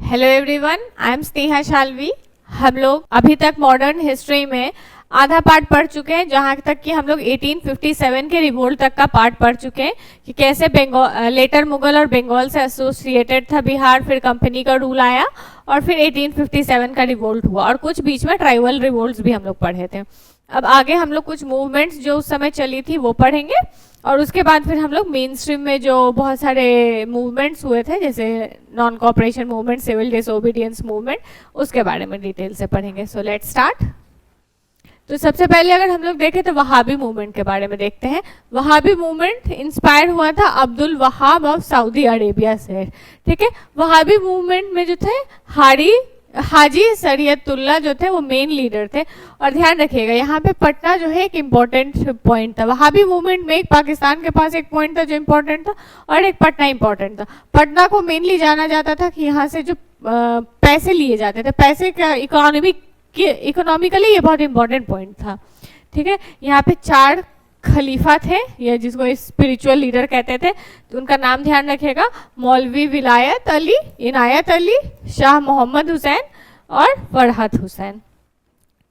Hello everyone, I am Sneha Shalvi. हम लोग अभी तक मॉडर्न हिस्ट्री में आधा पार्ट पढ़ चुके हैं, जहाँ तक कि हम लोग 1857 के रिवोल्ट तक का पार्ट पढ़ चुके हैं कि कैसे लेटर मुगल और बंगाल से एसोसिएटेड था बिहार, फिर कंपनी का रूल आया और फिर 1857 का रिवोल्ट हुआ और कुछ बीच में ट्राइबल रिवोल्ट्स भी हम लोग पढ़े थे। अब आगे हम लोग कुछ मूवमेंट्स जो उस समय चली थी वो पढ़ेंगे और उसके बाद फिर हम लोग मेन स्ट्रीम में जो बहुत सारे मूवमेंट्स हुए थे, जैसे non cooperation movement, civil disobedience movement, उसके बारे में डिटेल से पढ़ेंगे। So let's start. तो सबसे पहले अगर हम लोग देखें तो वहाबी मूवमेंट के बारे में देखते हैं। वहाबी मूवमेंट इंस्पायर हुआ था Abdul Wahab of Saudi Arabia से। ठीक है, वहाबी मूवमेंट में जो थे हाजी शरीयतुल्लाह जो थे वो मेन लीडर थे। और ध्यान रखिएगा यहाँ पे पटना जो है एक इम्पोर्टेंट पॉइंट था। वहाबी मूवमेंट में एक पाकिस्तान के पास एक पॉइंट था जो इम्पोर्टेंट था और एक पटना इम्पोर्टेंट था। पटना को मेनली जाना जाता था कि यहाँ से जो पैसे लिए जाते थे, पैसे का इकोनॉमिकली ये बहुत इंपॉर्टेंट पॉइंट था। ठीक है, यहाँ पे 4 खलीफा थे, ये जिसको स्पिरिचुअल लीडर कहते थे, तो उनका नाम ध्यान रखिएगा। मौलवी विलायत अली, इनायत अली, शाह मोहम्मद हुसैन और फरहत हुसैन।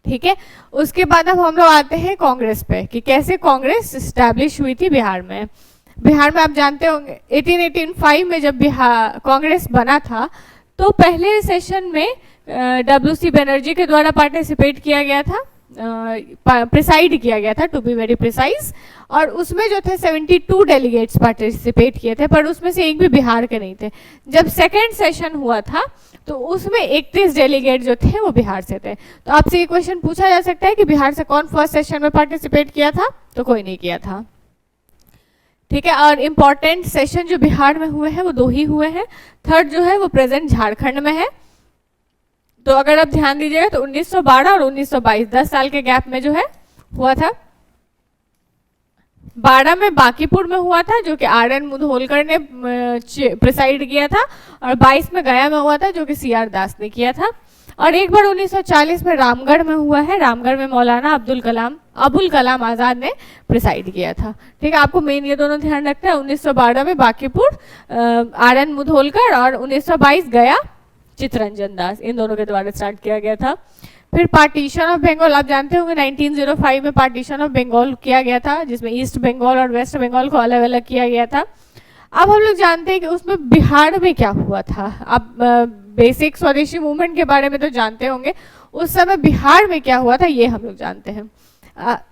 ठीक है, उसके बाद अब हम लोग आते हैं कांग्रेस पे कि कैसे कांग्रेस स्टैब्लिश हुई थी बिहार में। बिहार में आप जानते होंगे 1885 में जब बिहार कांग्रेस बना था तो पहले सेशन में WC बनर्जी के द्वारा पार्टिसिपेट किया गया था, प्रिसाइड किया गया था टू बी वेरी प्रिसाइज, और उसमें जो थे 72 डेलीगेट्स पार्टिसिपेट किए थे, पर उसमें से एक भी बिहार के नहीं थे। जब सेकेंड सेशन हुआ था तो उसमें 31 डेलीगेट जो थे वो बिहार से थे। तो आपसे ये क्वेश्चन पूछा जा सकता है कि बिहार से कौन फर्स्ट सेशन में पार्टिसिपेट किया था, तो कोई नहीं किया था। ठीक है, और इम्पॉर्टेंट सेशन जो बिहार में हुए हैं वो 2 ही हुए हैं। थर्ड जो है वो प्रेजेंट झारखंड में है। तो अगर आप ध्यान दीजिएगा तो 1912 और 1922 10 साल के गैप में जो है हुआ था। 12 में बांकीपुर में हुआ था जो कि RN मुधोलकर ने प्रिसाइड किया था, और 22 में गया में हुआ था जो कि CR दास ने किया था, और एक बार 1940 में रामगढ़ में हुआ है। रामगढ़ में मौलाना अबुल कलाम आज़ाद ने प्रिसाइड किया था। ठीक है, आपको मेन ये दोनों ध्यान रखना है। 1912 में बांकीपुर RN मुधोलकर और 1922 गया चित्तरंजन दास, इन दोनों के द्वारा स्टार्ट किया गया था। फिर पार्टीशन ऑफ बंगाल, आप जानते होंगे 1905 में पार्टीशन ऑफ बंगाल किया गया था, जिसमें ईस्ट बंगाल और वेस्ट बंगाल को अलग अलग किया गया था। अब हम लोग जानते हैं कि उसमें बिहार में क्या हुआ था। अब बेसिक स्वदेशी मूवमेंट के बारे में तो जानते होंगे, उस समय बिहार में क्या हुआ था ये हम लोग जानते हैं।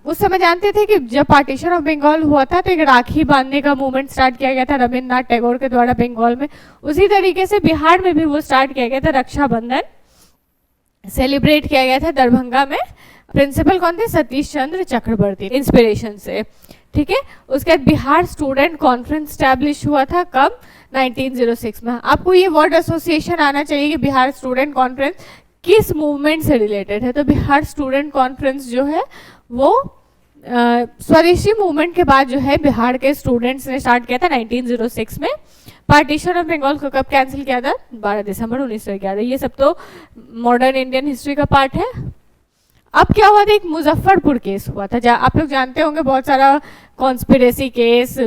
उस समय जानते थे कि जब पार्टीशन ऑफ बंगाल हुआ था तो एक राखी बांधने का मूवमेंट स्टार्ट किया गया था रविन्द्रनाथ टैगोर के द्वारा बंगाल में। उसी तरीके से बिहार में भी वो स्टार्ट किया गया था, रक्षाबंधन सेलिब्रेट किया गया था दरभंगा में। प्रिंसिपल कौन थे? सतीश चंद्र चक्रवर्ती, इंस्पिरेशन से। ठीक है, उसके बाद बिहार स्टूडेंट कॉन्फ्रेंस स्टैब्लिश हुआ था कब? 1906 में। आपको ये वर्ड एसोसिएशन आना चाहिए कि बिहार स्टूडेंट कॉन्फ्रेंस किस मूवमेंट से रिलेटेड है। तो बिहार स्टूडेंट कॉन्फ्रेंस जो है वो स्वदेशी मूवमेंट के बाद जो है बिहार के स्टूडेंट्स ने स्टार्ट किया था 1906 में। पार्टीशन ऑफ बंगाल को कब कैंसिल किया था? 12 दिसंबर 1911। ये सब तो मॉडर्न इंडियन हिस्ट्री का पार्ट है। अब क्या हुआ था? एक मुजफ्फरपुर केस हुआ था, जहाँ आप लोग जानते होंगे बहुत सारा कॉन्स्पिरेसी केस,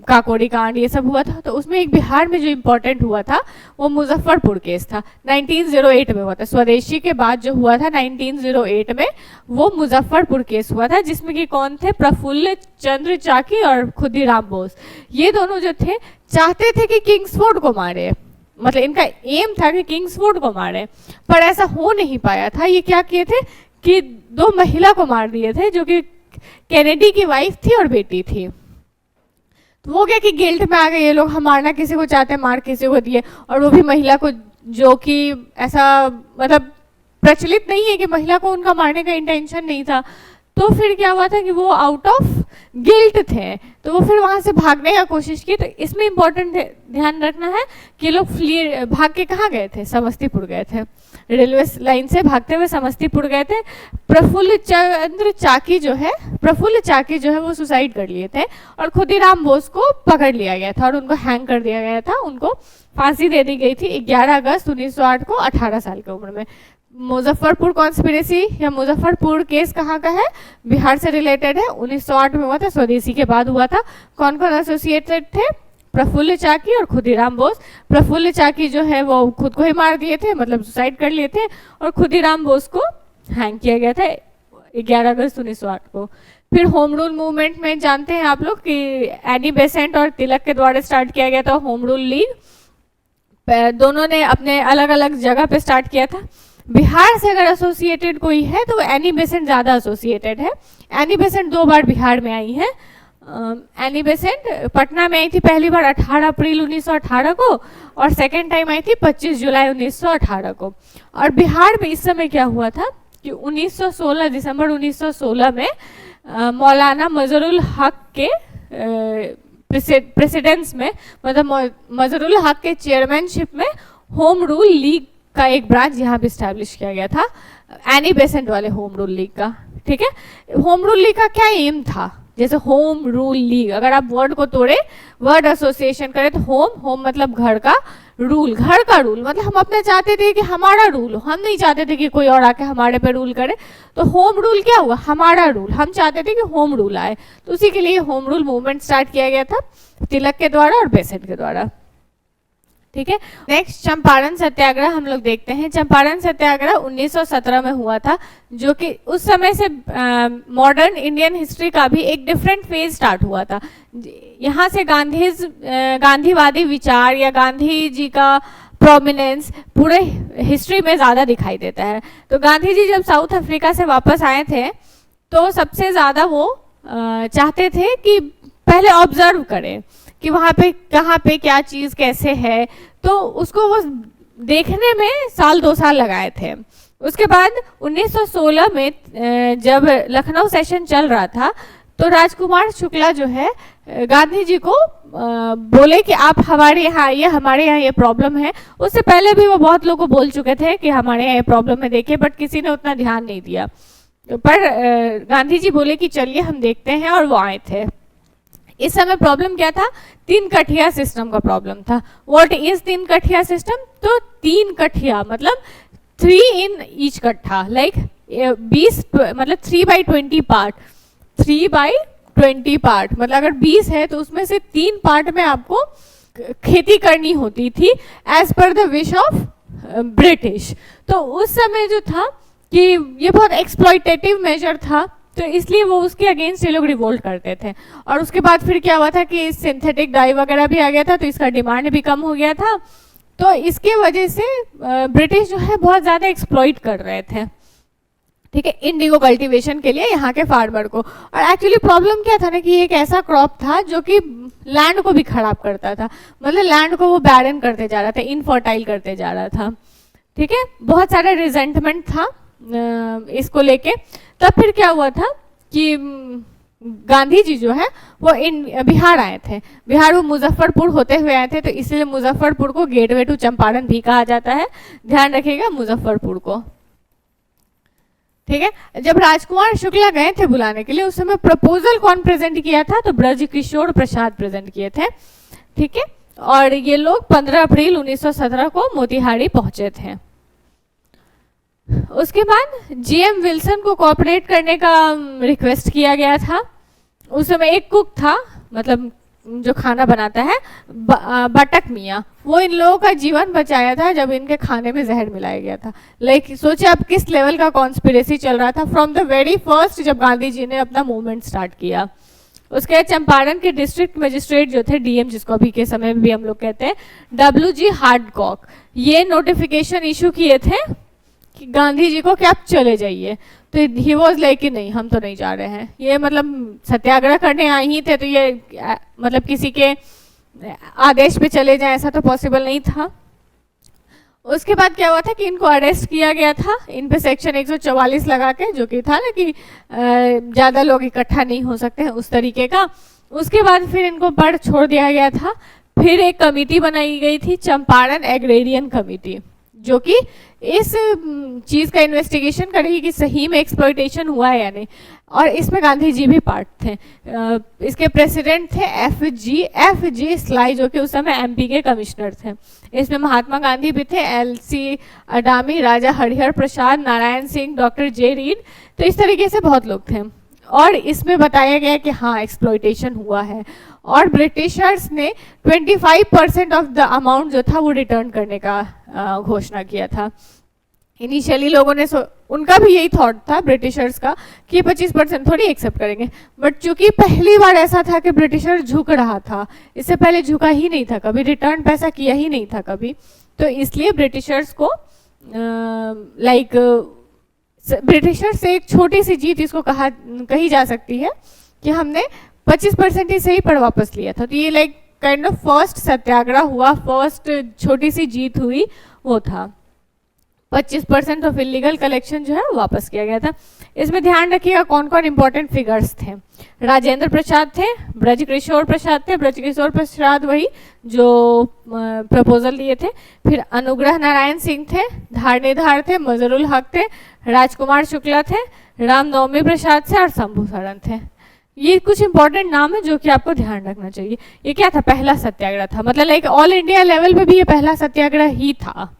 काकोरी कांड, ये सब हुआ था। तो उसमें एक बिहार में जो इम्पोर्टेंट हुआ था वो मुजफ्फरपुर केस था, 1908 में हुआ था। स्वदेशी के बाद जो हुआ था 1908 में वो मुजफ्फरपुर केस हुआ था, जिसमें कि कौन थे? प्रफुल्ल चंद्र चाकी और खुदीराम बोस। ये दोनों जो थे चाहते थे कि किंग्सफोर्ड को मारे, मतलब इनका एम था कि किंग्सफोर्ड को मारे, पर ऐसा हो नहीं पाया था। ये क्या किए थे कि 2 महिला को मार दिए थे जो कि कैनेडी की वाइफ थी और बेटी थी। तो वो क्या कि गिल्ट में आ गए ये लोग, हम मारना किसी को चाहते हैं, मार किसी को दिए, और वो भी महिला को, जो कि ऐसा मतलब प्रचलित नहीं है कि महिला को उनका मारने का इंटेंशन नहीं था। तो फिर क्या हुआ था कि वो आउट ऑफ गिल्ट थे, तो वो फिर वहाँ से भागने का कोशिश की। तो इसमें इम्पोर्टेंट ध्यान रखना है कि लोग भाग के कहाँ गए थे? समस्तीपुर गए थे, रेलवे लाइन से भागते हुए समस्तीपुर गए थे। प्रफुल्ल चाकी जो है वो सुसाइड कर लिए थे, और खुदीराम बोस को पकड़ लिया गया था और उनको हैंग कर दिया गया था। उनको फांसी दे दी गई थी 11 अगस्त 1908 को 18 साल की उम्र में। मुजफ्फरपुर कॉन्स्पिरेसी या मुजफ्फरपुर केस कहाँ का है? बिहार से रिलेटेड है, 1908 में हुआ था, स्वदेशी के बाद हुआ था। कौन कौन एसोसिएटेड थे? प्रफुल्ल चाकी और खुदीराम बोस। प्रफुल्ल चाकी जो है वो खुद को ही मार दिए थे, मतलब सुसाइड कर लिए थे, और खुदीराम बोस को हैंग किया गया था 11 अगस्त 1908 को। फिर होम रूल मूवमेंट में जानते हैं आप लोग कि एनी बेसेंट और तिलक के द्वारा स्टार्ट किया गया था होम रूल लीग। दोनों ने अपने अलग अलग जगह पे स्टार्ट किया था। बिहार से अगर एसोसिएटेड कोई है तो एनी बेसेंट ज़्यादा एसोसिएटेड है। एनी बेसेंट 2 बार बिहार में आई है। एनी बेसेंट पटना में आई थी पहली बार 18 अप्रैल 1918 को, और सेकेंड टाइम आई थी 25 जुलाई 1918 को। और बिहार में इस समय क्या हुआ था कि 1916 दिसंबर 1916 में मौलाना मजरुल हक के प्रेसिडेंस में, मतलब मजरुल हक के चेयरमैनशिप में होम रूल लीग का एक ब्रांच यहाँ पे स्टैब्लिश किया गया था, एनी बेसेंट वाले होम रूल लीग का। ठीक है, होम रूल लीग का क्या एम था? जैसे होम रूल लीग, अगर आप वर्ड को तोड़े, वर्ड एसोसिएशन करें तो होम मतलब घर का, रूल घर का रूल, मतलब हम अपना चाहते थे कि हमारा रूल हो, हम नहीं चाहते थे कि कोई और आके हमारे पे रूल करे। तो होम रूल क्या हुआ? हमारा रूल, हम चाहते थे कि होम रूल आए, तो उसी के लिए होम रूल मूवमेंट स्टार्ट किया गया था तिलक के द्वारा और बेसेंट के द्वारा। ठीक है, नेक्स्ट चंपारण सत्याग्रह हम लोग देखते हैं। चंपारण सत्याग्रह 1917 में हुआ था, जो कि उस समय से मॉडर्न इंडियन हिस्ट्री का भी एक डिफरेंट फेज स्टार्ट हुआ था। यहाँ से गांधीवादी विचार या गांधी जी का प्रोमिनेंस पूरे हिस्ट्री में ज़्यादा दिखाई देता है। तो गांधी जी जब साउथ अफ्रीका से वापस आए थे तो सबसे ज़्यादा वो चाहते थे कि पहले ऑब्जर्व करें कि वहाँ पे कहाँ पे क्या चीज़ कैसे है, तो उसको वो देखने में 1-2 साल लगाए थे। उसके बाद 1916 में जब लखनऊ सेशन चल रहा था तो राजकुमार शुक्ला जो है गांधी जी को बोले कि आप हमारे यहाँ आइए, हमारे यहाँ ये प्रॉब्लम है। उससे पहले भी वो बहुत लोगों को बोल चुके थे कि हमारे यहाँ ये प्रॉब्लम है, देखिए, बट किसी ने उतना ध्यान नहीं दिया। पर गांधी जी बोले कि चलिए हम देखते हैं, और वो आए थे। इस समय प्रॉब्लम क्या था? 3 कठिया सिस्टम का प्रॉब्लम था। व्हाट इज 3 कठिया सिस्टम? तो 3 कठिया मतलब 3 इन ईच कट्ठा, लाइक 20 मतलब 3/20 पार्ट, 3/20 पार्ट, मतलब अगर 20 है तो उसमें से 3 पार्ट में आपको खेती करनी होती थी as per the wish of British. तो उस समय जो था कि ये बहुत एक्सप्लॉइटेटिव मेजर था, तो इसलिए वो उसके अगेंस्ट ये लोग रिवोल्ट करते थे। और उसके बाद फिर क्या हुआ था कि सिंथेटिक डाई वगैरह भी आ गया था, तो इसका डिमांड भी कम हो गया था। तो इसके वजह से ब्रिटिश जो है बहुत ज़्यादा एक्सप्लॉइट कर रहे थे, ठीक है, इंडिगो कल्टीवेशन के लिए यहाँ के फार्मर को। और एक्चुअली प्रॉब्लम क्या था ना कि एक ऐसा क्रॉप था जो कि लैंड को भी खराब करता था, मतलब लैंड को वो बैरन करते जा रहा था, इनफर्टाइल करते जा रहा था। ठीक है, बहुत सारा रिजेंटमेंट था इसको लेके। तब फिर क्या हुआ था कि गांधी जी जो है वो बिहार आए थे। बिहार वो मुजफ्फरपुर होते हुए आए थे, तो इसलिए मुजफ्फरपुर को गेटवे टू चंपारण भी कहा जाता है। ध्यान रखिएगा मुजफ्फरपुर को। ठीक है, जब राजकुमार शुक्ला गए थे बुलाने के लिए, उस समय प्रपोजल कौन प्रेजेंट किया था? तो ब्रजकिशोर प्रसाद प्रेजेंट किए थे। ठीक है, और ये लोग 15 अप्रैल 1917 को मोतिहारी पहुंचे थे। उसके बाद जीएम विल्सन को कोऑपरेट करने का रिक्वेस्ट किया गया था। उस समय एक कुक था, मतलब जो खाना बनाता है, बटक मियाँ, वो इन लोगों का जीवन बचाया था जब इनके खाने में जहर मिलाया गया था। लाइक सोचिए आप किस लेवल का कॉन्स्पिरेसी चल रहा था फ्रॉम द वेरी फर्स्ट जब गांधी जी ने अपना मूवमेंट स्टार्ट किया। उसके बाद चंपारण के डिस्ट्रिक्ट मजिस्ट्रेट जो थे, डीएम जिसको अभी के समय में भी हम लोग कहते हैं, WG हार्डकॉक, ये नोटिफिकेशन इशू किए थे कि गांधी जी को कि आप चले जाइए। तो ही वॉज लाइक कि नहीं, हम तो नहीं जा रहे हैं। ये मतलब सत्याग्रह करने आए ही थे, तो ये मतलब किसी के आदेश पे चले जाए ऐसा तो पॉसिबल नहीं था। उसके बाद क्या हुआ था कि इनको अरेस्ट किया गया था, इन पे सेक्शन 144 लगा के, जो कि था ना कि ज़्यादा लोग इकट्ठा नहीं हो सकते हैं उस तरीके का। उसके बाद फिर इनको पढ़ छोड़ दिया गया था। फिर एक कमेटी बनाई गई थी, चंपारण एग्रेरियन कमेटी, जो कि इस चीज़ का इन्वेस्टिगेशन करेगी कि सही में एक्सप्लॉइटेशन हुआ है या नहीं। और इसमें गांधी जी भी पार्ट थे। इसके प्रेसिडेंट थे FG स्लाई, जो कि उस समय MP के कमिश्नर थे। इसमें महात्मा गांधी भी थे, LC अडामी, Raja Harihar Prasad, Narayan Singh, doctor J Reid, तो इस तरीके से बहुत लोग थे। और इसमें बताया गया कि हाँ एक्सप्लॉइटेशन हुआ है, और ब्रिटिशर्स ने 25% ऑफ द अमाउंट जो था वो रिटर्न करने का घोषणा किया था। इनिशियली लोगों ने उनका भी यही थॉट था ब्रिटिशर्स का कि 25% थोड़ी एक्सेप्ट करेंगे, बट चूंकि पहली बार ऐसा था कि ब्रिटिशर झुक रहा था, इससे पहले झुका ही नहीं था कभी, रिटर्न पैसा किया ही नहीं था कभी, तो इसलिए ब्रिटिशर्स को ब्रिटिशर से एक छोटी सी जीत इसको कही जा सकती है कि हमने 25% ही सही पर वापस लिया था। तो ये लाइक काइंड ऑफ फर्स्ट सत्याग्रह हुआ, फर्स्ट छोटी सी जीत हुई वो था। 25% ऑफ इलीगल कलेक्शन जो है वापस किया गया था। इसमें ध्यान रखिएगा कौन कौन इंपॉर्टेंट फिगर्स थे। राजेंद्र प्रसाद थे, ब्रजकिशोर प्रसाद थे, ब्रजकिशोर प्रसाद वही जो प्रपोजल दिए थे, फिर अनुग्रह नारायण सिंह थे, धारणीधार थे, मजरुल हक थे, राजकुमार शुक्ला थे, रामनवमी प्रसाद थे और शंभू शरण थे। ये कुछ इंपॉर्टेंट नाम है जो कि आपको ध्यान रखना चाहिए। ये क्या था? पहला सत्याग्रह था, मतलब लाइक ऑल इंडिया लेवल पे भी ये पहला सत्याग्रह ही था।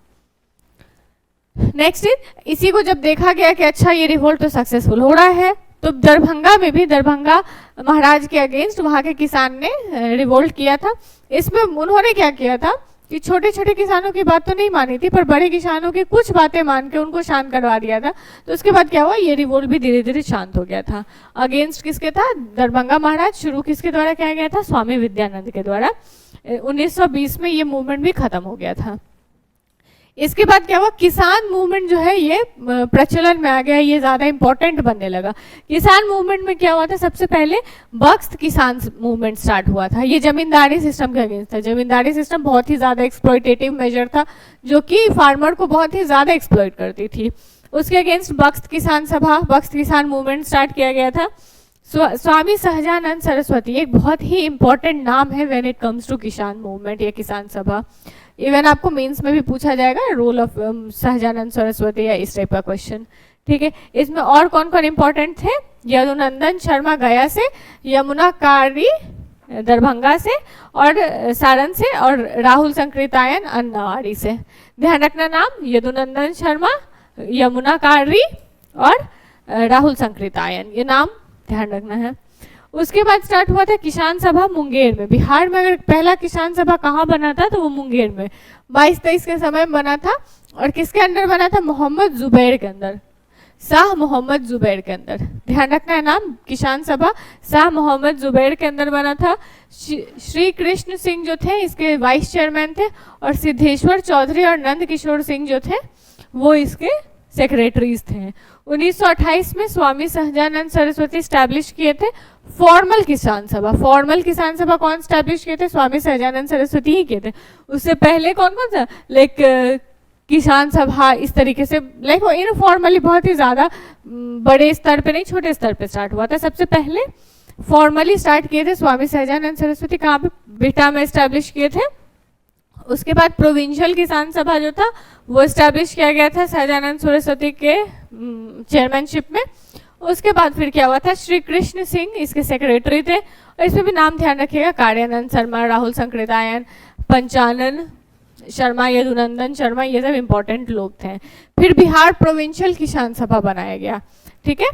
नेक्स्ट इसी को जब देखा गया कि अच्छा ये रिवोल्ट तो सक्सेसफुल हो रहा है, तो दरभंगा में भी दरभंगा महाराज के अगेंस्ट वहां के किसान ने रिवोल्ट किया था। इसमें उन्होंने क्या किया था कि छोटे छोटे किसानों की बात तो नहीं मानी थी, पर बड़े किसानों की कुछ बातें मान के उनको शांत करवा दिया था। तो उसके बाद क्या हुआ, ये रिवोल्ट भी धीरे धीरे शांत हो गया था। अगेंस्ट किसके था? दरभंगा महाराज। शुरू किसके द्वारा किया गया था? स्वामी विद्यानंद के द्वारा। 1920 में ये मूवमेंट भी खत्म हो गया था। इसके बाद क्या हुआ, किसान मूवमेंट जो है ये प्रचलन में आ गया, ये ज्यादा इंपॉर्टेंट बनने लगा। किसान मूवमेंट में क्या हुआ था? सबसे पहले बख्त किसान मूवमेंट स्टार्ट हुआ था। ये जमींदारी सिस्टम के अगेंस्ट था। जमींदारी सिस्टम बहुत ही ज्यादा एक्सप्लॉइटेटिव मेजर था जो कि फार्मर को बहुत ही ज्यादा एक्सप्लॉइट करती थी। उसके अगेंस्ट बख्त किसान सभा, बख्त किसान मूवमेंट स्टार्ट किया गया था। स्वामी सहजानंद सरस्वती एक बहुत ही इंपॉर्टेंट नाम है व्हेन इट कम्स टू किसान मूवमेंट या किसान सभा। इवन आपको मेंस में भी पूछा जाएगा रोल ऑफ सहजानंद सरस्वती या इस टाइप का क्वेश्चन। ठीक है, इसमें और कौन कौन इंपॉर्टेंट थे? यदुनंदन शर्मा गया से, यमुना कारी दरभंगा से और सारण से, और राहुल संकृतायन अन्नावाड़ी से। ध्यान रखना नाम, यदुनंदन शर्मा, यमुना कारी और राहुल संकृतायन, ये नाम ध्यान रखना है। उसके बाद स्टार्ट हुआ था किसान सभा मुंगेर में। बिहार में अगर पहला किसान सभा कहाँ बना था तो वो मुंगेर में 22-23 के समय में बना था। और किसके अंदर बना था? मोहम्मद जुबैर के अंदर, शाह मोहम्मद जुबैर के अंदर। ध्यान रखना है नाम, किसान सभा शाह मोहम्मद जुबैर के अंदर बना था। श्री कृष्ण सिंह जो थे इसके वाइस चेयरमैन थे, और सिद्धेश्वर चौधरी और नंद किशोर सिंह जो थे वो इसके सेक्रेटरीज थे। 1928 में स्वामी सहजानंद सरस्वती स्टैब्लिश किए थे फॉर्मल किसान सभा। फॉर्मल किसान सभा कौन स्टैब्लिश किए थे? स्वामी सहजानंद सरस्वती ही किए थे। उससे पहले कौन कौन था? लाइक किसान सभा इस तरीके से लाइक वो इनफॉर्मली बहुत ही ज्यादा बड़े स्तर पे नहीं, छोटे स्तर पे स्टार्ट हुआ था। सबसे पहले फॉर्मली स्टार्ट किए थे स्वामी सहजानंद सरस्वती, कहाँ पे? बिहटा में स्टैब्लिश किए थे। उसके बाद प्रोविंशियल किसान सभा जो था वो स्टैब्लिश किया गया था सहजानंद सरस्वती के चेयरमैनशिप में। उसके बाद फिर क्या हुआ था? श्री कृष्ण सिंह इसके सेक्रेटरी थे, और इसमें भी नाम ध्यान रखिएगा, कार्यानंद शर्मा, राहुल संकृतायन, पंचानन शर्मा, यदुनंदन शर्मा, ये सब इंपॉर्टेंट लोग थे। फिर बिहार प्रोविंशियल किसान सभा बनाया गया। ठीक है,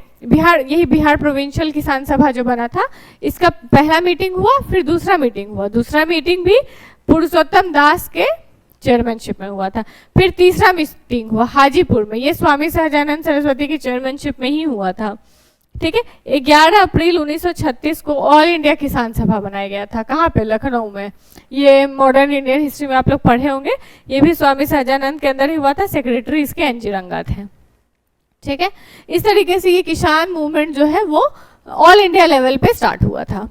यही बिहार प्रोविंशियल किसान सभा जो बना था इसका पहला मीटिंग हुआ, फिर दूसरा मीटिंग हुआ। दूसरा मीटिंग भी पुरुषोत्तम दास के चेयरमैनशिप में हुआ था। फिर तीसरा मीटिंग हुआ हाजीपुर में, ये स्वामी सहजानंद सरस्वती की चेयरमैनशिप में ही हुआ था। ठीक है, 11 अप्रैल 1936 को ऑल इंडिया किसान सभा बनाया गया था। कहाँ पे? लखनऊ में। ये मॉडर्न इंडियन हिस्ट्री में आप लोग पढ़े होंगे, ये भी स्वामी सहजानंद के अंदर ही हुआ था। सेक्रेटरी इसके एन जी रंगा थे। ठीक है, इस तरीके से ये किसान मूवमेंट जो है वो ऑल इंडिया लेवल पे स्टार्ट हुआ था।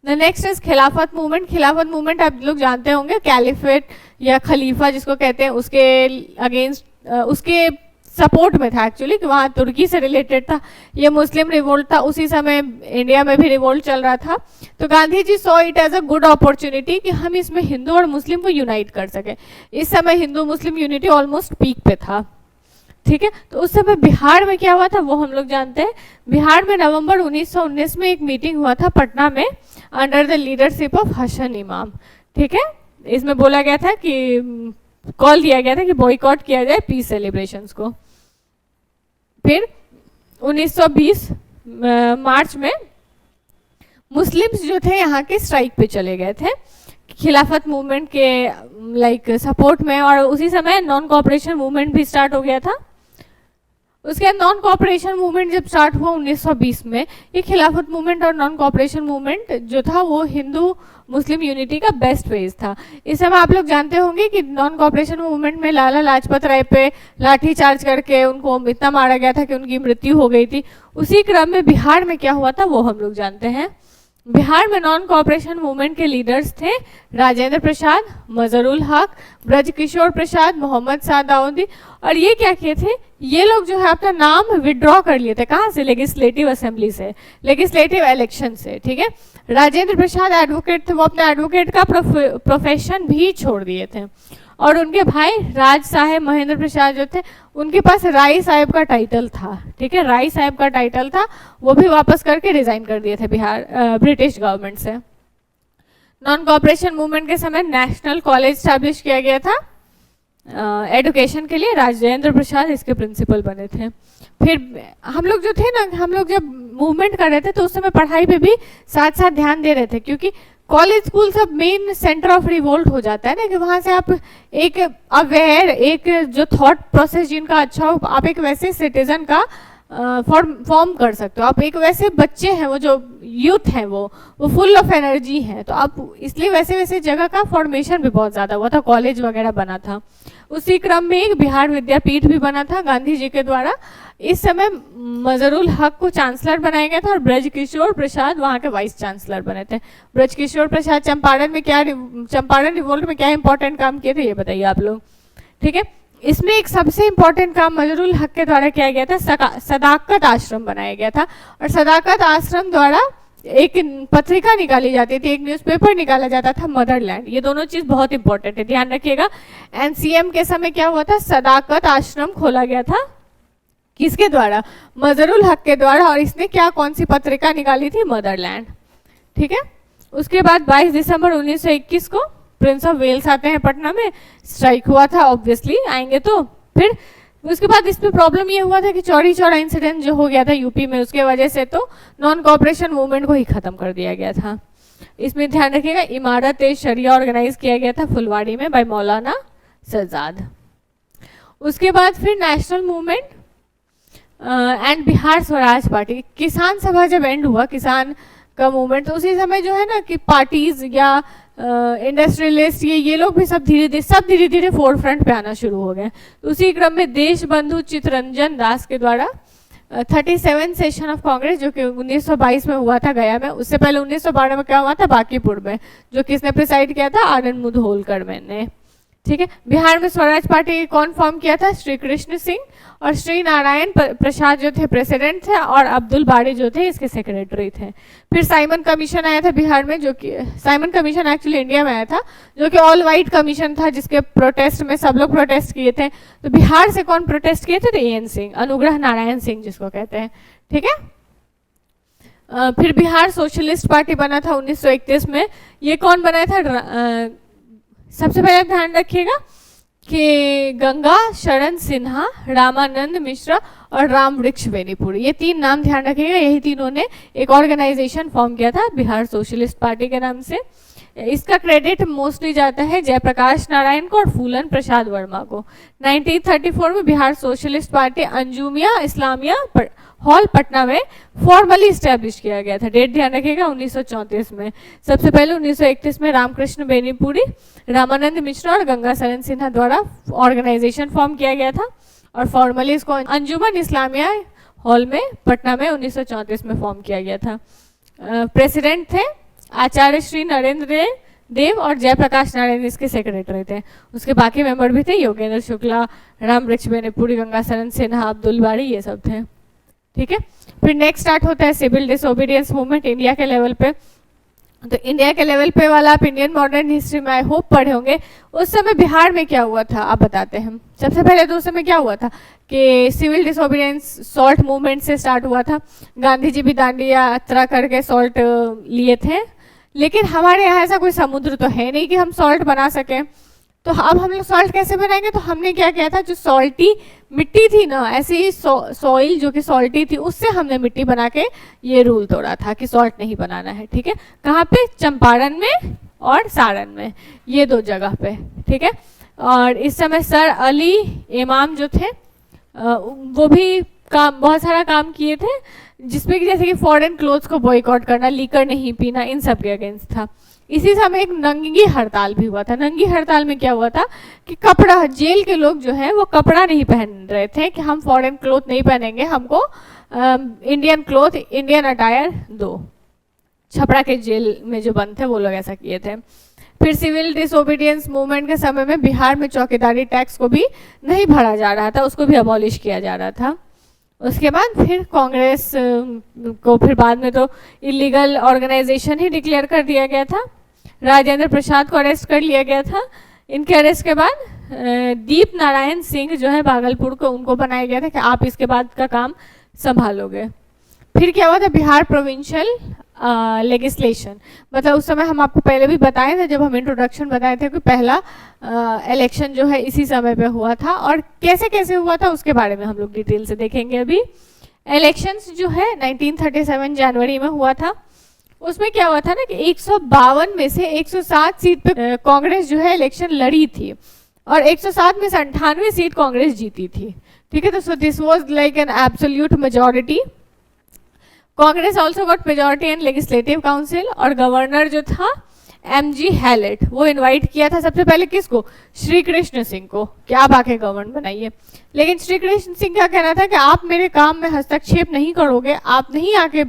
नेक्स्ट इज खिलाफत मूवमेंट। खिलाफत मूवमेंट आप लोग जानते होंगे, कैलिफेट या खलीफा जिसको कहते हैं, उसके अगेंस्ट उसके सपोर्ट में था एक्चुअली, कि वहाँ तुर्की से रिलेटेड था। ये मुस्लिम रिवोल्ट था, उसी समय इंडिया में भी रिवोल्ट चल रहा था। तो Gandhi ji saw it as a good opportunity कि हम इसमें हिंदू और मुस्लिम को यूनाइट कर सके। इस समय Hindu Muslim unity almost peak पे था। ठीक है, तो उस समय बिहार में क्या हुआ था वो हम लोग जानते हैं। बिहार में नवंबर 1919 में एक मीटिंग हुआ था पटना में under the leadership of Hasan Imam. ठीक है, इसमें बोला गया था कि कॉल दिया गया था कि बॉयकॉट किया जाए पीस सेलिब्रेशंस को। फिर 1920 मार्च में मुस्लिम्स जो थे यहाँ के स्ट्राइक पे चले गए थे खिलाफत मूवमेंट के लाइक सपोर्ट में, और उसी समय नॉन कोऑपरेशन मूवमेंट भी स्टार्ट हो गया था। उसके बाद नॉन कोऑपरेशन मूवमेंट जब स्टार्ट हुआ 1920 में, ये खिलाफत मूवमेंट और नॉन कोऑपरेशन मूवमेंट जो था वो हिंदू मुस्लिम यूनिटी का बेस्ट फेज था। इस समय आप लोग जानते होंगे कि नॉन कोऑपरेशन मूवमेंट में लाला लाजपत राय पे लाठी चार्ज करके उनको इतना मारा गया था कि उनकी मृत्यु हो गई थी। उसी क्रम में बिहार में क्या हुआ था वो हम लोग जानते हैं। बिहार में नॉन कोऑपरेशन मूवमेंट के लीडर्स थे राजेंद्र प्रसाद, मजहरुल हक, ब्रजकिशोर प्रसाद, मोहम्मद सादाउद्दीन। और ये क्या किए थे, ये लोग जो है अपना नाम विड्रॉ कर लिए थे। कहाँ से? लेजिस्लेटिव असेंबली से, लेजिस्लेटिव इलेक्शन से। ठीक है, राजेंद्र प्रसाद एडवोकेट थे, वो अपने एडवोकेट का प्रोफेशन भी छोड़ दिए थे। और उनके भाई राज साहेब महेंद्र प्रसाद जो थे, उनके पास राय साहेब का टाइटल था। ठीक है, राय साहेब का टाइटल था, वो भी वापस करके रिजाइन कर दिए थे बिहार ब्रिटिश गवर्नमेंट से। नॉन कोऑपरेशन मूवमेंट के समय नेशनल कॉलेज स्टैब्लिश किया गया था एडुकेशन के लिए। राजेंद्र प्रसाद इसके प्रिंसिपल बने थे। फिर हम लोग जो थे ना, हम लोग जब मूवमेंट कर रहे थे तो उस समय पढ़ाई पे भी साथ साथ ध्यान दे रहे थे, क्योंकि कॉलेज स्कूल सब मेन सेंटर ऑफ रिवोल्ट हो जाता है ना, कि वहाँ से आप एक अवेयर, एक जो थॉट प्रोसेस जिनका अच्छा हो, आप एक वैसे सिटीजन का फॉर्म कर सकते हो। आप एक वैसे बच्चे हैं, वो जो यूथ हैं वो फुल ऑफ एनर्जी हैं, तो आप इसलिए वैसे वैसे जगह का फॉर्मेशन भी बहुत ज़्यादा हुआ था, कॉलेज वगैरह बना था। उसी क्रम में एक बिहार विद्यापीठ भी बना था गांधी जी के द्वारा। इस समय मजहरुल हक को चांसलर बनाया गया था और ब्रजकिशोर प्रसाद वहाँ के वाइस चांसलर बने थे। ब्रजकिशोर प्रसाद चंपारण रिवोल्ट में क्या इंपॉर्टेंट काम किए थे ये बताइए आप लोग। ठीक है, इसमें एक सबसे इम्पोर्टेंट काम मजहरुल हक के द्वारा किया गया था, सदाकत आश्रम बनाया गया था। और सदाकत आश्रम द्वारा एक पत्रिका निकाली जाती थी, एक न्यूज़पेपर निकाला जाता था, मदरलैंड। ये दोनों चीज़ बहुत इंपॉर्टेंट है, ध्यान रखिएगा। एनसीएम के समय क्या हुआ था, सदाकत आश्रम खोला गया था, किसके द्वारा? मजहरुल हक के द्वारा। और इसने क्या, कौन सी पत्रिका निकाली थी? मदरलैंड। ठीक है, उसके बाद 22 दिसंबर 1921 को प्रिंस ऑफ वेल्स आते हैं पटना में, स्ट्राइक हुआ था, ऑब्वियसली आएंगे तो। फिर उसके बाद इसमें प्रॉब्लम ये हुआ था कि चौरी चौरा इंसिडेंट जो हो गया था यूपी में, उसके वजह से तो नॉन कोऑपरेशन मूवमेंट को ही खत्म कर दिया गया था। इसमें ध्यान रखिएगा, इमारत ए शरिया ऑर्गेनाइज किया गया था फुलवाड़ी में बाय मौलाना सज्जाद। उसके बाद फिर national movement and Bihar Swaraj party. किसान सभा जब एंड हुआ, किसान का मूवमेंट, तो उसी समय जो है ना कि पार्टीज या इंडस्ट्रियलिस्ट ये लोग भी सब धीरे धीरे फोर फ्रंट पे आना शुरू हो गए। तो उसी क्रम में देश बंधु चित्तरंजन दास के द्वारा 37 सेशन ऑफ कांग्रेस जो कि 1922 में हुआ था गया में, उससे पहले 1912 में क्या हुआ था बांकीपुर में, जो किसने प्रिसाइड किया था? आनंद मुद होलकर ने। ठीक है, बिहार में स्वराज पार्टी कौन फॉर्म किया था? श्री कृष्ण सिंह और श्री नारायण प्रसाद जो थे प्रेसिडेंट थे, और अब्दुल बारी जो थे इसके सेक्रेटरी थे। फिर साइमन कमीशन आया था बिहार में, जो कि साइमन कमीशन एक्चुअली इंडिया में आया था, जो कि ऑल वाइट कमीशन था, जिसके प्रोटेस्ट में सब लोग प्रोटेस्ट किए थे। तो बिहार से कौन प्रोटेस्ट किए थे? तो एएन सिंह, अनुग्रह नारायण सिंह जिसको कहते हैं। ठीक है, फिर बिहार सोशलिस्ट पार्टी बना था 1931 में। ये कौन बनाया था? सबसे पहले ध्यान रखिएगा कि गंगा शरण सिन्हा, रामानंद मिश्रा और राम वृक्ष बेनीपुरी, ये तीन नाम ध्यान रखिएगा। यही तीनों ने एक ऑर्गेनाइजेशन फॉर्म किया था बिहार सोशलिस्ट पार्टी के नाम से। इसका क्रेडिट मोस्टली जाता है जयप्रकाश नारायण को और फूलन प्रसाद वर्मा को। 1934 में Bihar socialist party Anjuman Islamia hall Patna में फॉर्मली स्टैब्लिश किया गया था। डेट ध्यान रखिएगा 1934 में। सबसे पहले 1931 में रामकृष्ण बेनीपुरी, रामानंद मिश्रा और गंगा शरण सिन्हा द्वारा ऑर्गेनाइजेशन फॉर्म किया गया था, और फॉर्मली इसको अंजुमन इस्लामिया हॉल में पटना में 1934 में फॉर्म किया गया था। प्रेसिडेंट थे आचार्य श्री नरेंद्र देव और जयप्रकाश नारायण इसके सेक्रेटरी थे। उसके बाकी मेंबर भी थे, योगेंद्र शुक्ला, राम वृक्ष बेनीपुरी, गंगा शरण सिन्हा, अब्दुल बारी, ये सब थे। ठीक है, फिर नेक्स्ट स्टार्ट होता है सिविल डिसोबीडियंस मूवमेंट इंडिया के लेवल पे। तो इंडिया के लेवल पे वाला आप इंडियन मॉडर्न हिस्ट्री में आई होप पढ़े होंगे। उस समय बिहार में क्या हुआ था आप बताते हैं। सबसे पहले तो उस समय क्या हुआ था कि सिविल डिसोबीडियंस सॉल्ट मूवमेंट से स्टार्ट हुआ था। गांधी जी भी दांडी यात्रा करके सॉल्ट लिए थे, लेकिन हमारे यहाँ ऐसा कोई समुद्र तो है नहीं कि हम सॉल्ट बना सकें। तो अब हम लोग सॉल्ट कैसे बनाएंगे, तो हमने क्या किया था, जो सॉल्टी मिट्टी थी ना, ऐसे ही सॉइल जो कि सॉल्टी थी उससे हमने मिट्टी बना के ये रूल तोड़ा था कि सॉल्ट नहीं बनाना है। ठीक है, कहाँ पे, चंपारण में और सारण में, ये 2 जगह पे। ठीक है, और इस समय सर अली इमाम जो थे वो भी काम, बहुत सारा काम किए थे, जिसमें कि जैसे कि फॉरेन क्लोथ्स को बॉयकॉट करना, लीकर नहीं पीना, इन सब के अगेंस्ट था। इसी समय एक नंगी हड़ताल भी हुआ था। नंगी हड़ताल में क्या हुआ था कि कपड़ा, जेल के लोग जो है वो कपड़ा नहीं पहन रहे थे कि हम फॉरेन क्लोथ नहीं पहनेंगे, हमको इंडियन क्लोथ, इंडियन अटायर दो। छपरा के जेल में जो बंद थे वो लोग ऐसा किए थे। फिर सिविल डिसोबीडियंस मूवमेंट के समय में बिहार में चौकीदारी टैक्स को भी नहीं भरा जा रहा था, उसको भी अबॉलिश किया जा रहा था। उसके बाद फिर कांग्रेस को फिर बाद में तो इलीगल ऑर्गेनाइजेशन ही डिक्लेयर कर दिया गया था। राजेंद्र प्रसाद को अरेस्ट कर लिया गया था। इनके अरेस्ट के बाद दीप नारायण सिंह जो है भागलपुर को, उनको बनाया गया था कि आप इसके बाद का काम संभालोगे। फिर क्या हुआ था, बिहार प्रोविंशियल लेजिस्लेशन, मतलब उस समय हम आपको पहले भी बताए थे, जब हम इंट्रोडक्शन बताए थे कि पहला इलेक्शन जो है इसी समय पे हुआ था, और कैसे कैसे हुआ था उसके बारे में हम लोग डिटेल से देखेंगे अभी। इलेक्शंस जो है 1937 जनवरी में हुआ था। उसमें क्या हुआ था ना कि 152 में से 107 सीट पे कांग्रेस जो है इलेक्शन लड़ी थी, और 107 में से 98 सीट कांग्रेस जीती थी। ठीक है, तो so this was like an absolute majority. Congress also got majority in legislative council, और गवर्नर जो था MG हैलेट, वो इनवाइट किया था सबसे पहले किसको, श्री कृष्ण सिंह को, कि आप आके गवर्नर बनाइए। लेकिन श्री कृष्ण सिंह का कहना था कि आप मेरे काम में हस्तक्षेप नहीं करोगे, आप नहीं आके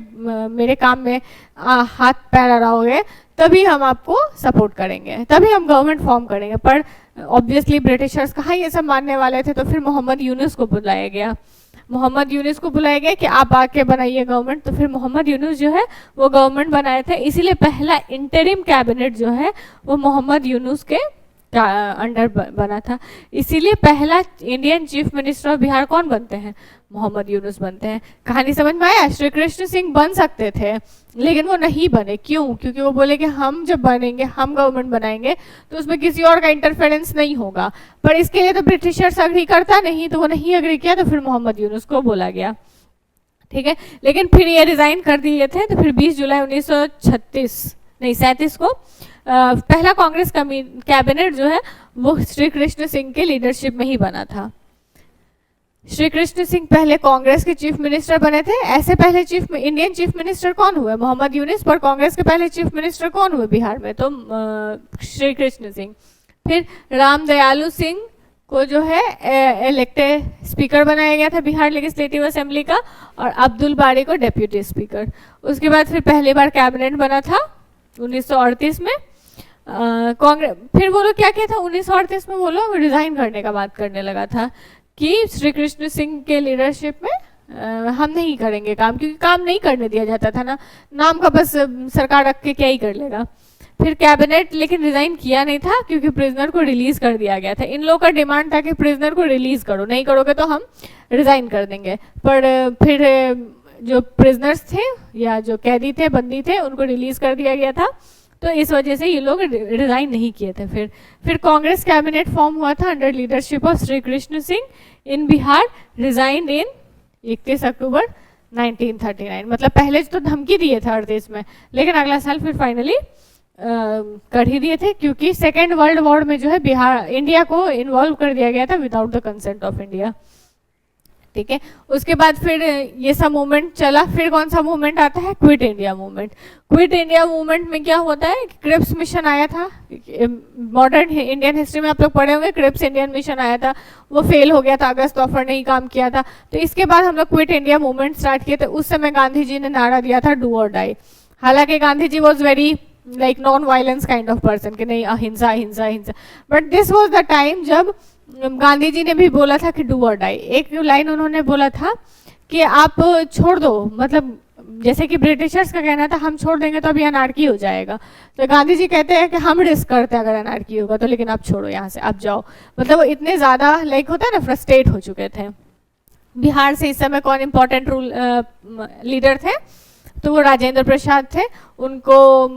मेरे काम में हाथ पैर अड़ाओगे, तभी हम आपको सपोर्ट करेंगे, तभी हम गवर्नमेंट फॉर्म करेंगे। पर ऑब्वियसली ब्रिटिशर्स कहाँ ये सब मानने वाले थे, तो फिर मोहम्मद यूनुस को बुलाया गया। मोहम्मद यूनुस को बुलाया गया कि आप आके बनाइए गवर्नमेंट, तो फिर मोहम्मद यूनुस जो है वो गवर्नमेंट बनाए थे। इसीलिए पहला इंटरिम कैबिनेट जो है वो मोहम्मद यूनुस के अंडर बना था। इसीलिए पहला Indian chief minister of Bihar कौन बनते हैं, मोहम्मद यूनुस बनते हैं। कहानी समझ में आया, श्री कृष्ण सिंह बन सकते थे लेकिन वो नहीं बने। क्यों, क्योंकि वो बोले कि हम जब बनेंगे, हम गवर्नमेंट बनाएंगे तो उसमें किसी और का इंटरफेरेंस नहीं होगा। पर इसके लिए तो ब्रिटिशर्स अग्री करता नहीं, तो वो नहीं अग्री किया, तो फिर मोहम्मद यूनुस को बोला गया। ठीक है, लेकिन फिर ये रिजाइन कर दिए थे। तो फिर 20 जुलाई 1937 को पहला कांग्रेस कैबिनेट जो है वो श्री कृष्ण सिंह के लीडरशिप में ही बना था। श्री कृष्ण सिंह पहले कांग्रेस के चीफ मिनिस्टर बने थे। ऐसे पहले इंडियन चीफ मिनिस्टर कौन हुए, मोहम्मद यूनुस, पर कांग्रेस के पहले चीफ मिनिस्टर कौन हुए बिहार में, तो श्री कृष्ण सिंह। फिर राम दयालु सिंह को जो है इलेक्टेड स्पीकर बनाया गया था बिहार लेजिस्लेटिव असेंबली का, और अब्दुल बारी को डेप्यूटी स्पीकर। उसके बाद फिर पहली बार कैबिनेट बना था 1938 में। कांग्रेस फिर वो लोग क्या किया था, 1938 में वो लोग रिजाइन करने का बात करने लगा था कि श्री कृष्ण सिंह के लीडरशिप में हम नहीं करेंगे काम, क्योंकि काम नहीं करने दिया जाता था ना, नाम का बस सरकार रख के क्या ही कर लेगा। फिर कैबिनेट लेकिन रिजाइन किया नहीं था, क्योंकि प्रिजनर को रिलीज कर दिया गया था। इन लोगों का डिमांड था कि प्रिजनर को रिलीज करो, नहीं करोगे तो हम रिजाइन कर देंगे। पर फिर जो प्रिजनर्स थे या जो कैदी थे, बंदी थे, उनको रिलीज कर दिया गया था, तो इस वजह से ये लोग रिजाइन नहीं किए थे। फिर कांग्रेस कैबिनेट फॉर्म हुआ था under leadership of Shri Krishna Singh in Bihar, resign in 31 अक्टूबर 1939। मतलब पहले तो धमकी दिए थे 38 में, लेकिन अगला साल फिर फाइनली कर ही दिए थे, क्योंकि सेकेंड वर्ल्ड वॉर में जो है इंडिया को इन्वॉल्व कर दिया गया था without the consent of India. ठीक है, उसके बाद फिर ये सब मूवमेंट चला। फिर कौन सा मूवमेंट आता है, quit India movement. Quit India movement में क्या होता है, क्रिप्स मिशन आया था। मॉडर्न इंडियन हिस्ट्री में आप लोग पढ़े होंगे, क्रिप्स इंडियन मिशन आया था, वो फेल हो गया था, अगस्त ऑफर नहीं काम किया था। तो इसके बाद हम लोग क्विट इंडिया मूवमेंट स्टार्ट किए थे। उस समय गांधी जी ने नारा दिया था डू और डाई। हालांकि Gandhi ji was very like non violence kind of person, कि नहीं अहिंसा अहिंसा अहिंसा, but this was the time जब गांधी जी ने भी बोला था कि डू और डाई। एक लाइन उन्होंने बोला था कि आप छोड़ दो, मतलब जैसे कि ब्रिटिशर्स का कहना था हम छोड़ देंगे तो अभी अनार्की हो जाएगा, तो गांधी जी कहते हैं कि हम रिस्क करते हैं अगर अनार्की होगा तो, लेकिन आप छोड़ो यहाँ से, आप जाओ। मतलब वो इतने ज़्यादा लाइक होता है ना, फ्रस्ट्रेट हो चुके थे। बिहार से इस समय कौन इंपॉर्टेंट लीडर थे, तो वो राजेंद्र प्रसाद थे, उनको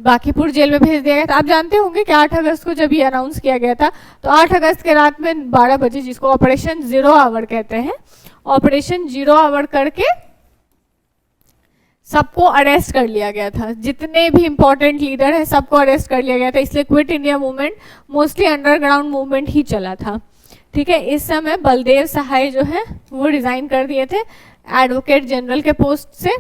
बांकीपुर जेल में भेज दिया गया था। आप जानते होंगे कि 8 अगस्त को जब ये अनाउंस किया गया था, तो 8 अगस्त के रात में 12 बजे, जिसको ऑपरेशन 0 आवर कहते हैं, ऑपरेशन 0 आवर करके सबको अरेस्ट कर लिया गया था। जितने भी इंपॉर्टेंट लीडर है सबको अरेस्ट कर लिया गया था। इसलिए quit India movement mostly underground movement ही चला था। ठीक है, इस समय बलदेव सहाय जो है वो रिजाइन कर दिए थे एडवोकेट जनरल के पोस्ट से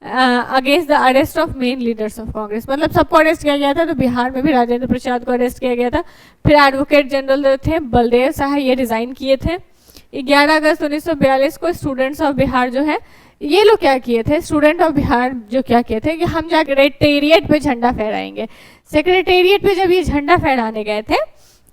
against the arrest of main leaders of Congress. मतलब सबको अरेस्ट किया गया था, तो बिहार में भी राजेंद्र प्रसाद को अरेस्ट किया गया था। फिर एडवोकेट जनरल थे बलदेव सहाय, ये रिजाइन किए थे। 11 अगस्त 1942 को स्टूडेंट्स ऑफ बिहार जो है, ये लोग क्या किए थे, स्टूडेंट ऑफ बिहार जो क्या किए थे कि हम जाकर सेक्रेटेरिएट पे झंडा फहराएंगे। सेक्रेटेरिएट पे जब ये झंडा फहराने गए थे,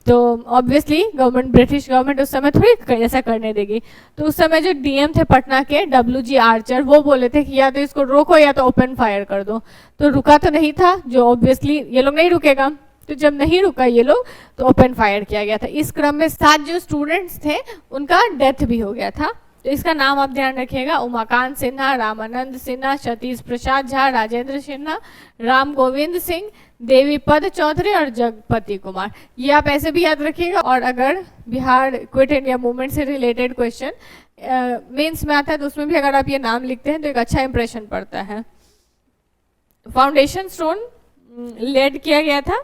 तो ऑब्वियसली गवर्नमेंट, ब्रिटिश गवर्नमेंट उस समय थोड़ी ऐसा करने देगी। तो उस समय जो डीएम थे पटना के, WG आर्चर, वो बोले थे कि या तो इसको रोको या तो ओपन फायर कर दो। तो रुका तो नहीं था, जो ऑब्वियसली ये लोग नहीं रुकेगा, तो जब नहीं रुका ये लोग तो ओपन फायर किया गया था। इस क्रम में 7 जो स्टूडेंट्स थे उनका डेथ भी हो गया था। तो इसका नाम आप ध्यान रखिएगा, उमाकांत सिन्हा, रामानंद सिन्हा, सतीश प्रसाद झा, राजेंद्र सिन्हा, राम गोविंद सिंह, देवीपद चौधरी और जगपति कुमार। ये आप ऐसे भी याद रखिएगा। और अगर बिहार क्विट इंडिया मूवमेंट से रिलेटेड क्वेश्चन मेंस में आता है तो उसमें भी अगर आप ये नाम लिखते हैं तो एक अच्छा इंप्रेशन पड़ता है। फाउंडेशन स्टोन लेड किया गया था,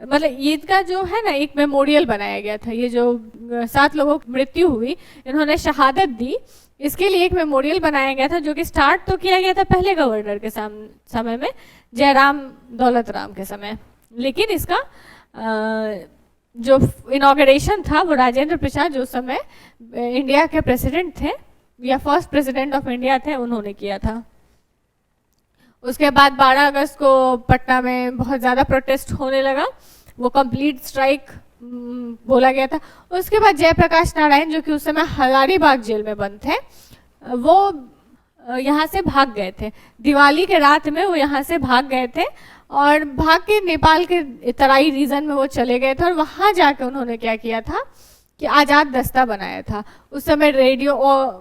मतलब ईद का जो है ना एक मेमोरियल बनाया गया था। ये जो 7 लोगों की मृत्यु हुई, इन्होंने शहादत दी, इसके लिए एक मेमोरियल बनाया गया था, जो कि स्टार्ट तो किया गया था पहले गवर्नर के समय में, जयराम दौलत राम के समय, लेकिन इसका जो इनॉग्रेशन था वो राजेंद्र प्रसाद, जो उस समय इंडिया के प्रेसिडेंट थे या फर्स्ट प्रेसिडेंट ऑफ इंडिया थे, उन्होंने किया था। उसके बाद 12 अगस्त को पटना में बहुत ज़्यादा प्रोटेस्ट होने लगा, वो कंप्लीट स्ट्राइक बोला गया था। उसके बाद जयप्रकाश नारायण, जो कि उस समय हजारीबाग जेल में बंद थे, वो यहाँ से भाग गए थे। दिवाली के रात में वो यहाँ से भाग गए थे और भाग के नेपाल के तराई रीजन में वो चले गए थे। और वहाँ जाके उन्होंने क्या किया था कि आज़ाद दस्ता बनाया था। उस समय रेडियो,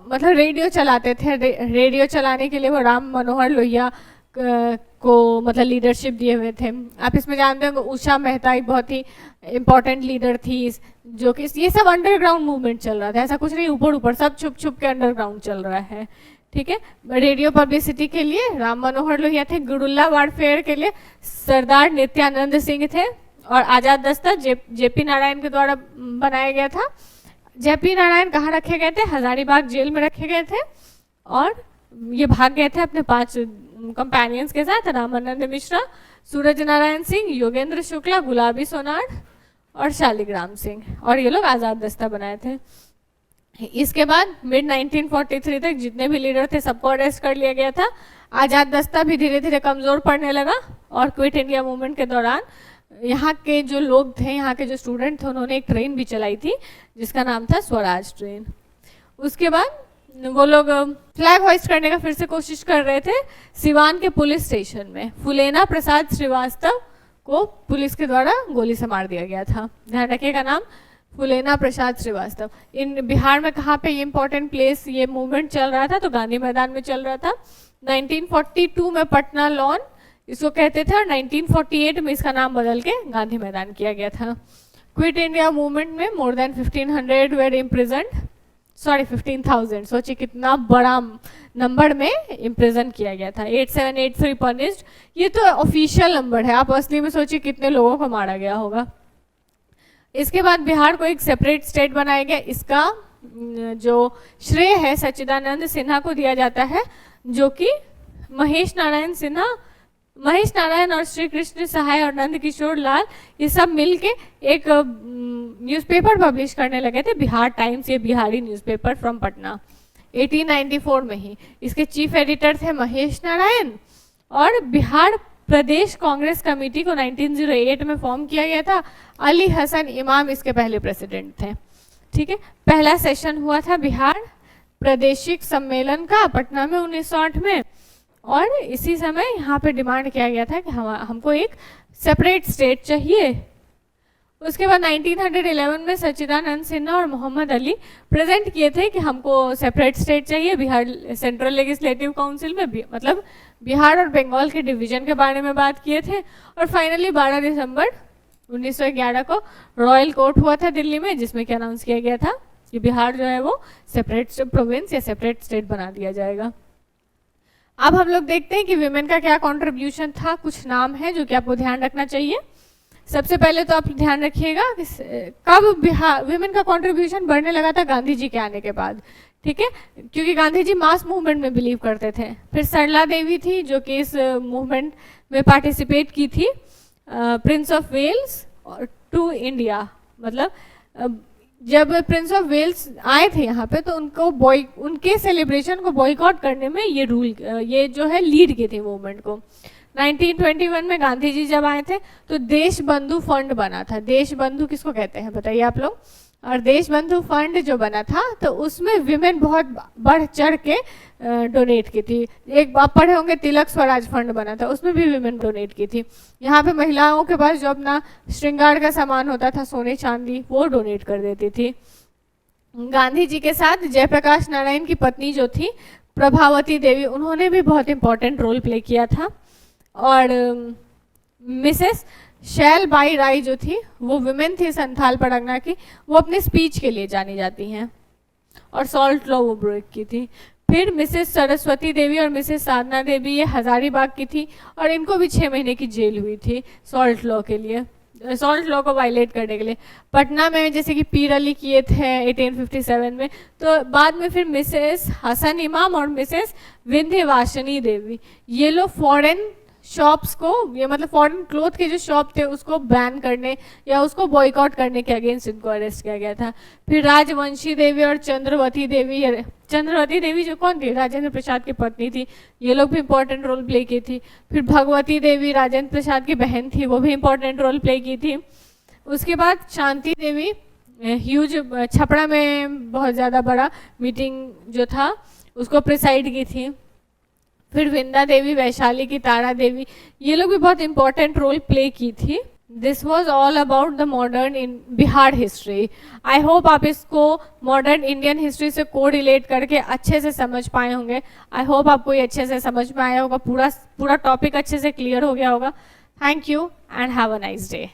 मतलब रेडियो चलाते थे। रेडियो चलाने के लिए वो राम मनोहर लोहिया को मतलब लीडरशिप दिए हुए थे। आप इसमें जानते होंगे उषा मेहता एक बहुत ही इम्पोर्टेंट लीडर थी, जो कि ये सब अंडरग्राउंड मूवमेंट चल रहा था, ऐसा कुछ नहीं ऊपर ऊपर, सब छुप छुप के अंडरग्राउंड चल रहा है। ठीक है, रेडियो पब्लिसिटी के लिए राम मनोहर लोहिया थे, गुरुल्ला वारफेयर के लिए सरदार नित्यानंद सिंह थे, और आज़ाद दस्ता जेपी नारायण के द्वारा बनाया गया था। जेपी नारायण कहाँ रखे गए थे? हजारीबाग जेल में रखे गए थे, और ये भाग गए थे अपने 5 कंपेनियंस के साथ, रामानंद मिश्रा, सूरज नारायण सिंह, योगेंद्र शुक्ला, गुलाबी सोनार और शालिग्राम सिंह, और ये लोग आज़ाद दस्ता बनाए थे। इसके बाद मिड 1943 तक जितने भी लीडर थे सबको अरेस्ट कर लिया गया था। आज़ाद दस्ता भी धीरे धीरे कमज़ोर पड़ने लगा, और क्विट इंडिया मूवमेंट के दौरान यहाँ के जो लोग थे, यहाँ के जो स्टूडेंट थे, उन्होंने एक ट्रेन भी चलाई थी जिसका नाम था स्वराज ट्रेन। उसके बाद वो लोग फ्लैग होइस्ट करने का फिर से कोशिश कर रहे थे सिवान के पुलिस स्टेशन में। फुलेना प्रसाद श्रीवास्तव को पुलिस के द्वारा गोली से मार दिया गया था, ध्यान रखिएगा नाम, फुलेना प्रसाद श्रीवास्तव। इन बिहार में कहाँ पे ये इंपॉर्टेंट प्लेस, ये मूवमेंट चल रहा था, तो गांधी मैदान में चल रहा था। 1942 में पटना लॉन इसको कहते थे, और 1948 में इसका नाम बदल के गांधी मैदान किया गया था। क्विट इंडिया मूवमेंट में more than 1500 were imprisoned, sorry 15,000, सोचिए कितना बड़ा नंबर में इम्प्रिजन किया गया था। 8783 पनिश्ड, ये तो ऑफिशियल नंबर है, आप असली में सोचिए कितने लोगों को मारा गया होगा। इसके बाद बिहार को एक सेपरेट स्टेट बनाया गया। इसका जो श्रेय है सच्चिदानंद सिन्हा को दिया जाता है, जो कि महेश नारायण और श्री कृष्ण सहाय और नंद किशोर लाल ये सब मिलके एक न्यूज़पेपर पब्लिश करने लगे थे, बिहार टाइम्स, ये बिहारी न्यूज़पेपर फ्रॉम पटना, 1894 में ही। इसके चीफ एडिटर थे महेश नारायण, और बिहार प्रदेश कांग्रेस कमेटी को 1908 में फॉर्म किया गया था। अली हसन इमाम इसके पहले प्रेसिडेंट थे। ठीक है, पहला सेशन हुआ था बिहार प्रादेशिक सम्मेलन का पटना में 1908 में, और इसी समय यहाँ पे डिमांड किया गया था कि हमको एक सेपरेट स्टेट चाहिए, उसके बाद 1911 में सच्चिदानंद सिन्हा और मोहम्मद अली प्रेजेंट किए थे कि हमको सेपरेट स्टेट चाहिए बिहार सेंट्रल लेजिस्लेटिव काउंसिल में मतलब बिहार और बंगाल के डिवीजन के बारे में बात किए थे। और फाइनली 12 दिसंबर 1911 को रॉयल कोर्ट हुआ था दिल्ली में, जिसमें क्या अनाउंस किया गया था कि बिहार जो है वो सेपरेट प्रोविंस या सेपरेट स्टेट बना दिया जाएगा। अब हम लोग देखते हैं कि विमेन का क्या कॉन्ट्रीब्यूशन था। कुछ नाम है जो कि आपको ध्यान रखना चाहिए। सबसे पहले तो आप ध्यान रखिएगा कि कब बिहार विमेन का कंट्रीब्यूशन बढ़ने लगा था, गांधी जी के आने के बाद, ठीक है, क्योंकि गांधी जी मास मूवमेंट में बिलीव करते थे। फिर सरला देवी थी जो कि इस मूवमेंट में पार्टिसिपेट की थी। Prince of Wales to India, मतलब जब प्रिंस ऑफ वेल्स आए थे यहाँ पे तो उनके सेलिब्रेशन को बॉयकॉट करने में ये जो है लीड की थी मूवमेंट को। 1921 में गांधी जी जब आए थे तो देश बंधु फंड बना था। देश बंधु किसको कहते हैं बताइए आप लोग। और देश बंधु फंड जो बना था तो उसमें विमेन बहुत बढ़ चढ़ के डोनेट की थी। एक आप पढ़े होंगे तिलक स्वराज फंड बना था, उसमें भी विमेन डोनेट की थी। यहाँ पे महिलाओं के पास जो अपना श्रृंगार का सामान होता था, सोने चांदी, वो डोनेट कर देती थी। गांधी जी के साथ जयप्रकाश नारायण की पत्नी जो थी प्रभावती देवी, उन्होंने भी बहुत इंपॉर्टेंट रोल प्ले किया था। और मिसेस शैल बाई राय जो थी वो विमेन थी संथाल परगना की, वो अपने स्पीच के लिए जानी जाती हैं। और सॉल्ट लॉ वो ब्रेक की थी। फिर मिसेस सरस्वती देवी और मिसेस साधना देवी ये हजारीबाग की थी और इनको भी 6 महीने की जेल हुई थी सॉल्ट लॉ के लिए, सॉल्ट लॉ को वायलेट करने के लिए। पटना में जैसे कि पीर अली किए थे 1857 में। तो बाद में फिर मिसेस हसन इमाम और मिसेस विंध्यवासिनी देवी, ये लोग फॉरेन शॉप्स को, ये मतलब फॉरेन क्लोथ के जो शॉप थे उसको बैन करने या उसको बॉयकॉट करने के अगेंस्ट इनको अरेस्ट किया गया था। फिर राजवंशी देवी और चंद्रवती देवी जो कौन थी, राजेंद्र प्रसाद की पत्नी थी, ये लोग भी इंपॉर्टेंट रोल प्ले की थी। फिर भगवती देवी राजेंद्र प्रसाद की बहन थी, वो भी इंपॉर्टेंट रोल प्ले की थी। उसके बाद शांति देवी ह्यूज छपरा में बहुत ज़्यादा बड़ा मीटिंग जो था उसको प्रिसाइड की थी। फिर विंदा देवी, वैशाली की तारा देवी, ये लोग भी बहुत इंपॉर्टेंट रोल प्ले की थी। This was all about the modern in Bihar history. I hope आप इसको मॉडर्न इंडियन हिस्ट्री से को रिलेट करके अच्छे से समझ पाए होंगे। आई होप आपको ये अच्छे से समझ में आया होगा, पूरा टॉपिक अच्छे से क्लियर हो गया होगा। Thank you and have a nice day.